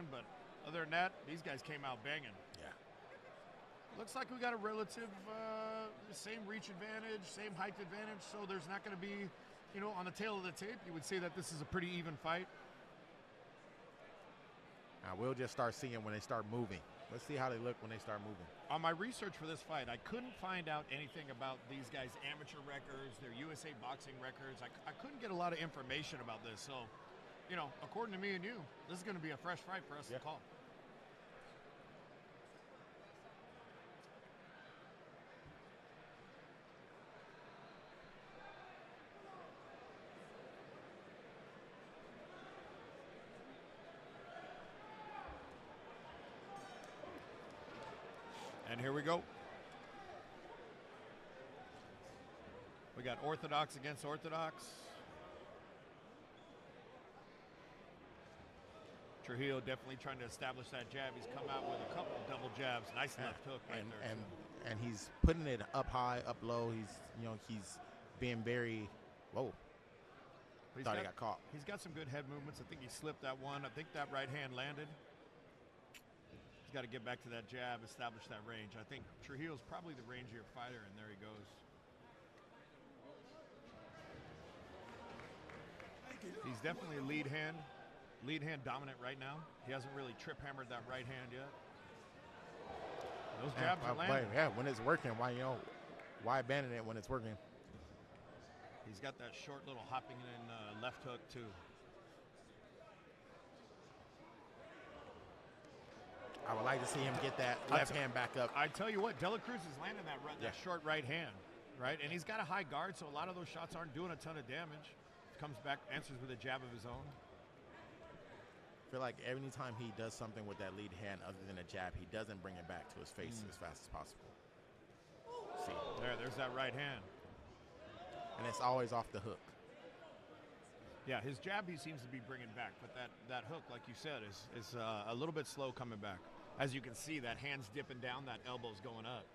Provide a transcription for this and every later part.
combination, but other than that, these guys came out banging. Yeah. Looks like we got a relative same reach advantage, same height advantage, so there's not going to be, on the tail of the tape, you would say that this is a pretty even fight. Now we'll just start seeing when they start moving. Let's see how they look when they start moving. On my research for this fight, I couldn't find out anything about these guys' amateur records, their USA boxing records. I couldn't get a lot of information about this. So, according to me and you, this is going to be a fresh fight for us to call. And here we go. We got orthodox against orthodox. Trujillo definitely trying to establish that jab. He's come out with a couple double jabs. Nice left hook right there. And he's putting it up high, up low. He's being very whoa. He got caught. He's got some good head movements. I think he slipped that one. I think that right hand landed. He's got to get back to that jab, establish that range. I think Trujillo's probably the rangier fighter, and there he goes. He's definitely a lead hand dominant right now. He hasn't really trip hammered that right hand yet. Those jabs are landing. Yeah, when it's working, why abandon it when it's working? He's got that short little hopping in left hook too. I would like to see him get that left hand back up. I tell you what, De La Cruz is landing that short right hand, right? And he's got a high guard, so a lot of those shots aren't doing a ton of damage. Comes back, answers with a jab of his own. I feel like every time he does something with that lead hand other than a jab, he doesn't bring it back to his face as fast as possible. See, there's that right hand. And it's always off the hook. Yeah, his jab he seems to be bringing back, but that hook, like you said, is a little bit slow coming back. As you can see, that hand's dipping down, that elbow's going up.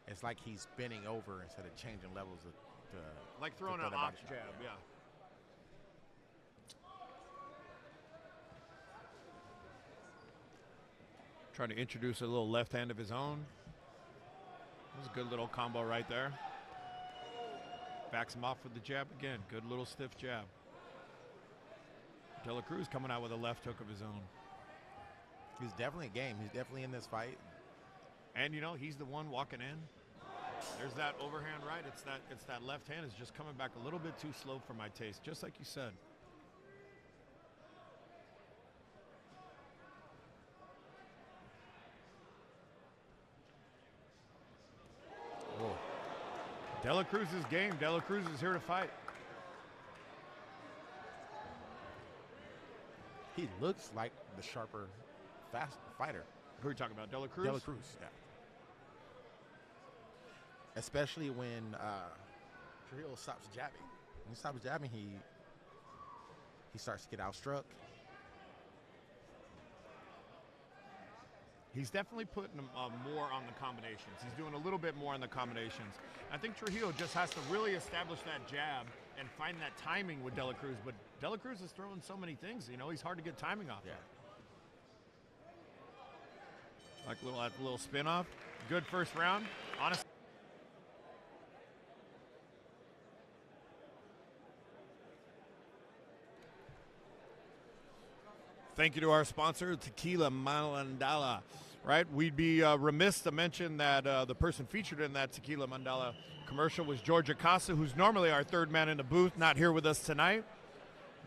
It's like he's bending over instead of changing levels. Like throwing an ox jab, yeah. Trying to introduce a little left hand of his own. That was a good little combo right there. Backs him off with the jab again. Good little stiff jab. De La Cruz coming out with a left hook of his own. He's definitely game. He's definitely in this fight. And he's the one walking in. There's that overhand right. It's that left hand is just coming back a little bit too slow for my taste, just like you said. De La Cruz's game. De La Cruz is here to fight. He looks like the sharper, fast fighter. Who are you talking about? De La Cruz? De La Cruz, yeah. Especially when Trujillo stops jabbing. When he stops jabbing, he starts to get outstruck. He's definitely putting more on the combinations. He's doing a little bit more on the combinations. I think Trujillo just has to really establish that jab and find that timing with De La Cruz. But De La Cruz is throwing so many things, he's hard to get timing off. Yeah. Like a little spin off. Good first round. Honestly. Thank you to our sponsor, Tequila Mandala. Right, we'd be remiss to mention that the person featured in that Tequila Mandala commercial was George Acosta, who's normally our third man in the booth, not here with us tonight,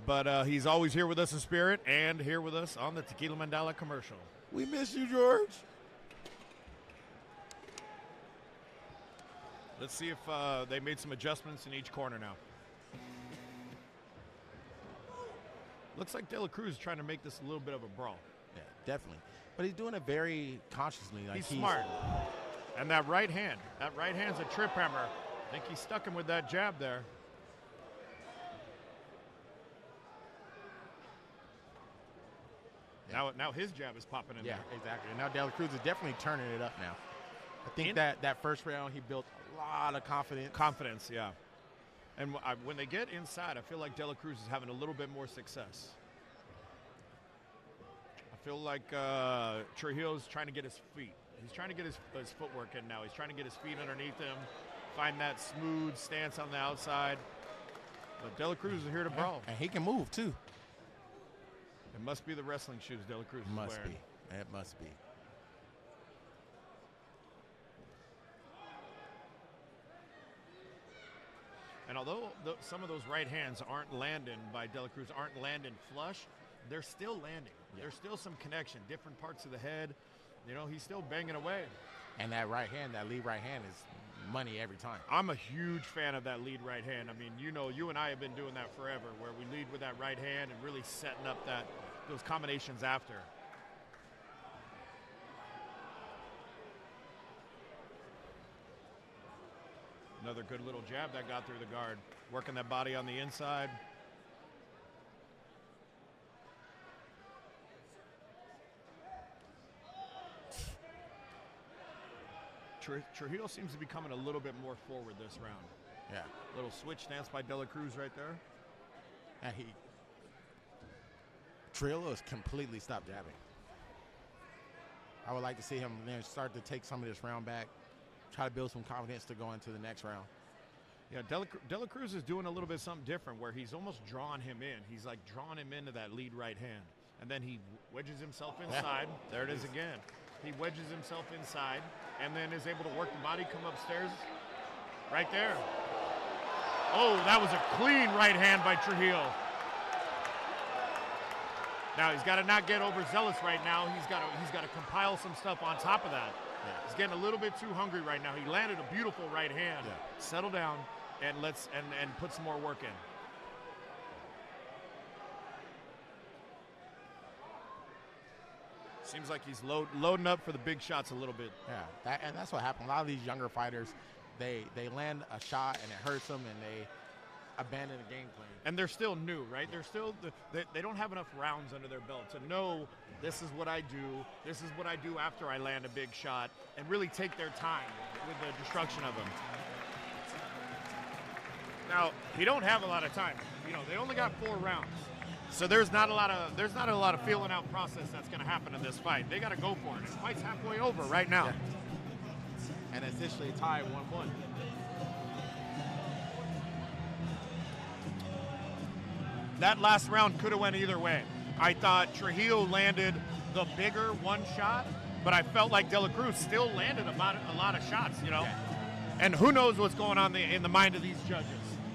but he's always here with us in spirit and here with us on the Tequila Mandala commercial. We miss you, George. Let's see if they made some adjustments in each corner now. Looks like De La Cruz is trying to make this a little bit of a brawl. Yeah, definitely. But he's doing it very consciously. He's smart. And that right hand's a trip hammer. I think he stuck him with that jab there. Yeah. Now his jab is popping in there. Yeah, exactly. And now De La Cruz is definitely turning it up now. I think that first round he built a lot of confidence. Confidence, yeah. And when they get inside, I feel like De La Cruz is having a little bit more success. I Feel like Trujillo's trying to get his feet. He's trying to get his footwork in now. He's trying to get his feet underneath him, find that smooth stance on the outside. But De La Cruz is here to brawl. And he can move, too. It must be the wrestling shoes De La Cruz is wearing. Must be. It must be. And although some of those right hands aren't landing by De La Cruz, aren't landing flush, they're still landing. Yeah. There's still some connection, different parts of the head. You know, he's still banging away. And that right hand, that lead right hand is money every time. I'm a huge fan of that lead right hand. I mean, you know, you and I have been doing that forever, where we lead with that right hand and really setting up those combinations after. Another good little jab that got through the guard. Working that body on the inside. Trujillo seems to be coming a little bit more forward this round. Yeah. Little switch stance by De La Cruz right there. And Trujillo has completely stopped jabbing. I would like to see him start to take some of this round back, try to build some confidence to go into the next round. Yeah, De La Cruz is doing a little bit something different where he's almost drawing him in. He's like drawing him into that lead right hand. And then he wedges himself inside. Yeah. There it is again. He wedges himself inside and then is able to work the body, come upstairs. Right there. Oh, that was a clean right hand by Trujillo. Now he's got to not get overzealous right now. He's got to compile some stuff on top of that. Yeah. He's getting a little bit too hungry right now. He landed a beautiful right hand. Yeah. Settle down and and put some more work in. Seems like he's loading up for the big shots a little bit. Yeah, and that's what happened. A lot of these younger fighters, they land a shot and it hurts them and they abandon the game plan. And they're still new, right? They're still they don't have enough rounds under their belt to know this is what I do. This is what I do after I land a big shot, and really take their time with the destruction of them. Now he don't have a lot of time. You know, they only got 4 rounds. So there's not a lot of feeling out process that's going to happen in this fight. They got to go for it. The fight's halfway over right now. Yeah. And essentially tied 1-1. That last round could have went either way. I thought Trujillo landed the bigger one shot, but I felt like De La Cruz still landed a lot of shots, you know. Yeah. And who knows what's going on in the mind of these judges,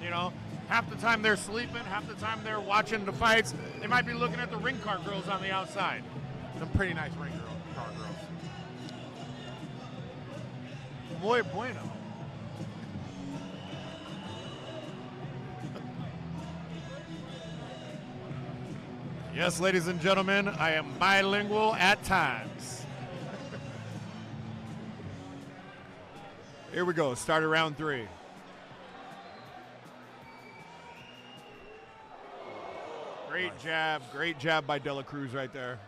you know. Half the time they're sleeping, half the time they're watching the fights. They might be looking at the ring car girls on the outside. Some pretty nice ring car girls. Muy bueno. Yes, ladies and gentlemen, I am bilingual at times. Here we go, start of round 3. Great jab by De La Cruz right there.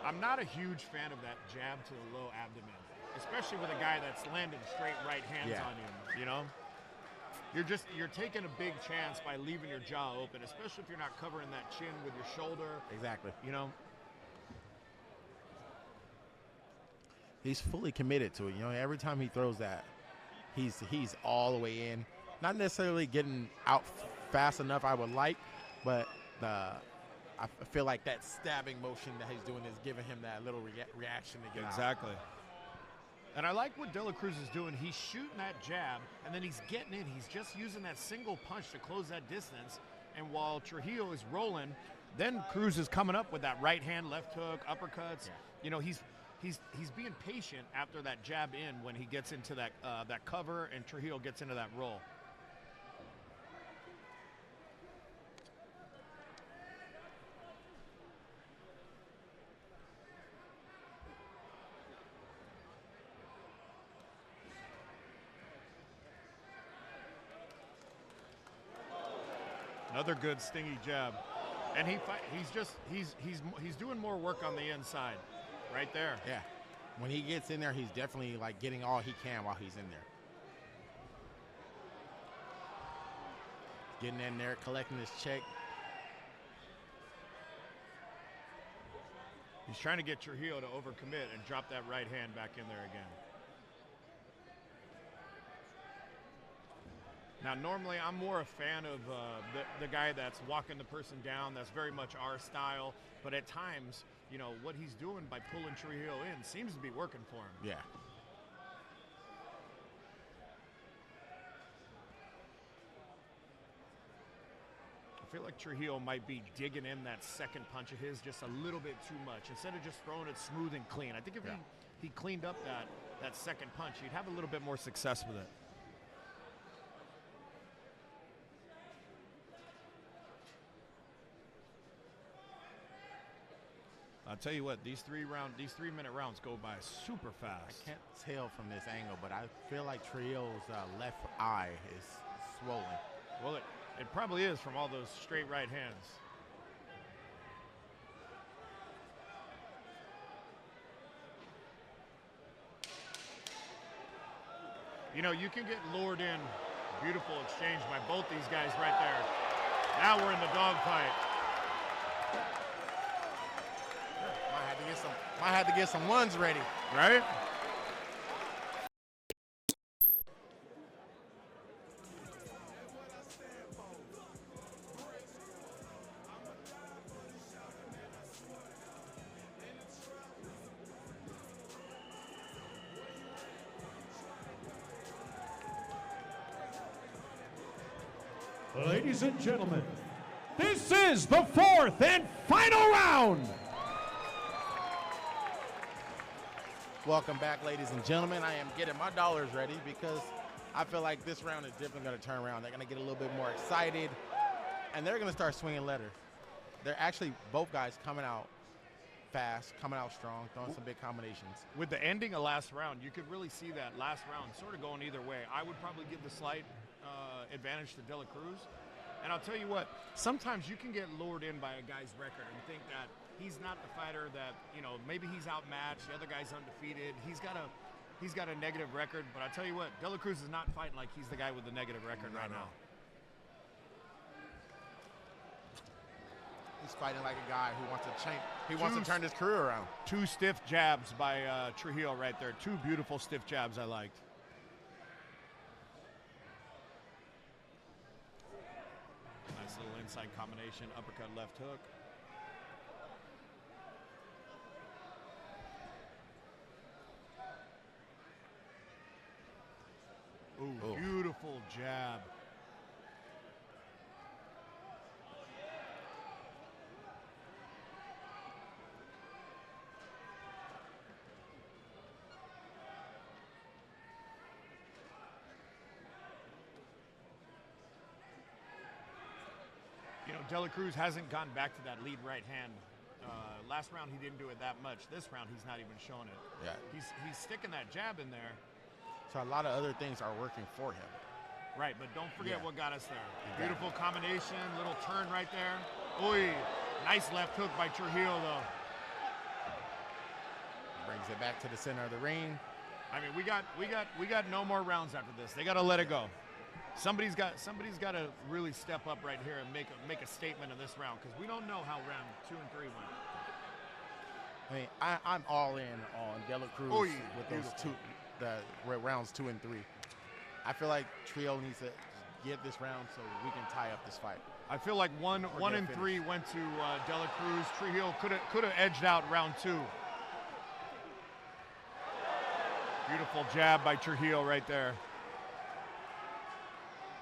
I'm not a huge fan of that jab to the low abdomen, especially with a guy that's landing straight right hands on you, you know? You're taking a big chance by leaving your jaw open, especially if you're not covering that chin with your shoulder. Exactly. You know? He's fully committed to it. You know, every time he throws that, he's all the way in. Not necessarily getting out fast enough, I would like, but I feel like that stabbing motion that he's doing is giving him that little reaction to get exactly. Out. And I like what De La Cruz is doing. He's shooting that jab, and then he's getting in. He's just using that single punch to close that distance. And while Trujillo is rolling, then Cruz is coming up with that right hand, left hook, uppercuts. Yeah. You know, he's being patient after that jab in when he gets into that cover and Trujillo gets into that roll. Another good stingy jab, and he's doing more work on the inside, right there. Yeah, when he gets in there, he's definitely like getting all he can while he's in there. getting in there, collecting his check. He's trying to get Trujillo to overcommit and drop that right hand back in there again. Now, normally I'm more a fan of the guy that's walking the person down. That's very much our style. But at times, you know, what he's doing by pulling Trujillo in seems to be working for him. Yeah. I feel like Trujillo might be digging in that second punch of his just a little bit too much. Instead of just throwing it smooth and clean. I think if he cleaned up that second punch, he'd have a little bit more success with it. I'll tell you what, these 3-minute rounds go by super fast. I can't tell from this angle, but I feel like Trujillo's left eye is swollen. Well, it probably is from all those straight right hands. You know, you can get lured in. Beautiful exchange by both these guys right there. Now we're in the dogfight. Might have to get some ones ready. Right? Ladies and gentlemen, this is the fourth and final round. Welcome back, ladies and gentlemen. I am getting my dollars ready because I feel like this round is definitely going to turn around. They're going to get a little bit more excited, and they're going to start swinging letter. They're actually both guys coming out fast, coming out strong, throwing some big combinations. With the ending of last round, you could really see that last round sort of going either way. I would probably give the slight advantage to De La Cruz. And I'll tell you what, sometimes you can get lured in by a guy's record and think that he's not the fighter that, you know, maybe he's outmatched, the other guy's undefeated. He's got a negative record, but I tell you what, De La Cruz is not fighting like he's the guy with the negative record right now. He's fighting like a guy who wants to change. He wants to turn his career around. Two stiff jabs by Trujillo right there. Two beautiful stiff jabs I liked. Nice little inside combination, uppercut, left hook. Ooh, beautiful jab. You know, De La Cruz hasn't gone back to that lead right hand. Last round he didn't do it that much. This round he's not even showing it. Yeah. He's sticking that jab in there. So a lot of other things are working for him. Right, but don't forget what got us there. Exactly. Beautiful combination, little turn right there. Oy, nice left hook by Trujillo though. Brings it back to the center of the ring. I mean, we got no more rounds after this. They got to let it go. Somebody's got to really step up right here and make a statement in this round because we don't know how round 2 and 3 went. I mean, I'm all in on De La Cruz with those rounds 2 and 3. I feel like Trujillo needs to get this round so we can tie up this fight. I feel like 1 and 3 went to De La Cruz. Trujillo could have edged out round 2. Beautiful jab by Trujillo right there.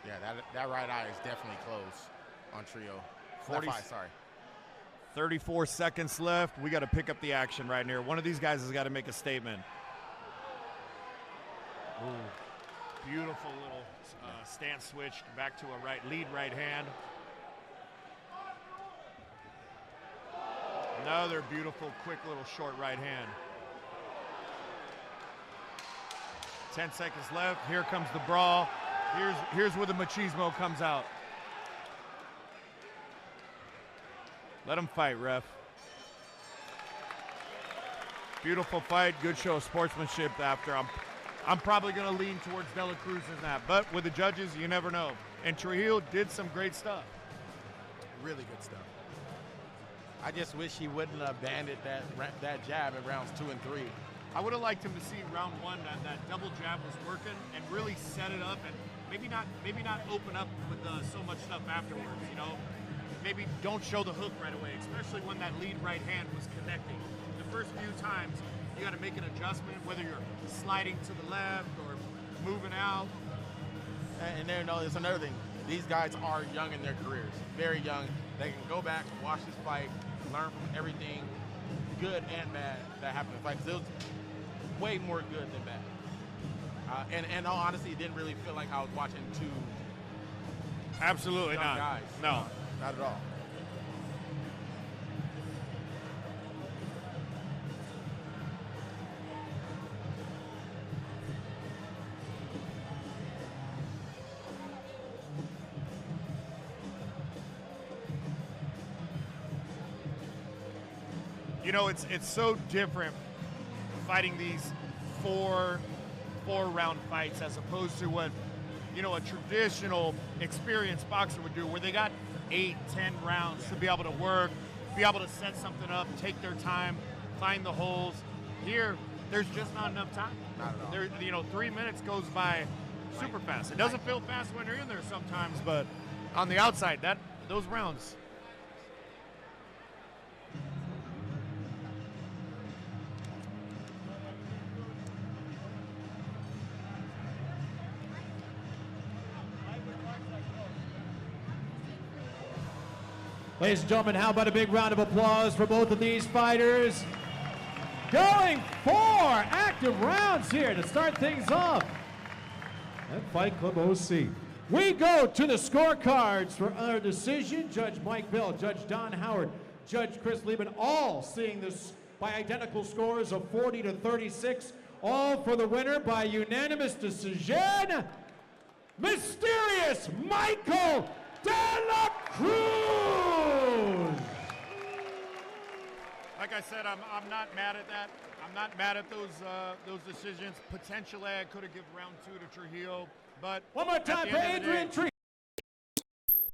Yeah, that right eye is definitely closed on Trujillo. 34 seconds left. We got to pick up the action right here. One of these guys has got to make a statement. Ooh. Beautiful little stance switch back to a lead right hand. Another beautiful, quick little short right hand. 10 seconds left. Here comes the brawl. Here's where the machismo comes out. Let him fight, ref. Beautiful fight. Good show of sportsmanship after. I'm probably going to lean towards De La Cruz in that. But with the judges, you never know. And Trujillo did some great stuff. Really good stuff. I just wish he wouldn't have abandoned that jab in rounds 2 and 3. I would have liked him to see round 1 that double jab was working and really set it up, and maybe not open up with so much stuff afterwards. You know, maybe don't show the hook right away, especially when that lead right hand was connecting. The first few times, you got to make an adjustment, whether you're sliding to the left or moving out. And there's another thing. These guys are young in their careers, very young. They can go back, watch this fight, learn from everything, good and bad, that happened in the fight. 'Cause it was way more good than bad. And in all honesty, it didn't really feel like I was watching two Absolutely young not. guys. No. Not at all. You know, it's so different fighting these four-round fights as opposed to what, you know, a traditional experienced boxer would do, where they got 8, 10 rounds to be able to work, be able to set something up, take their time, find the holes. Here, there's just not enough time. Not at all. You know, 3 minutes goes by super fast. It doesn't feel fast when you're in there sometimes, but on the outside, those rounds. Ladies and gentlemen, how about a big round of applause for both of these fighters? Going 4 active rounds here to start things off at Fight Club OC. We go to the scorecards for our decision. Judge Mike Bell, Judge Don Howard, Judge Chris Lieben, all seeing this by identical scores of 40-36. All for the winner by unanimous decision, Mysterious Michael De La Cruz! Like I said, I'm not mad at that. I'm not mad at those decisions. Potentially, I could have given round 2 to Trujillo, but One more time for Adrian Trujillo.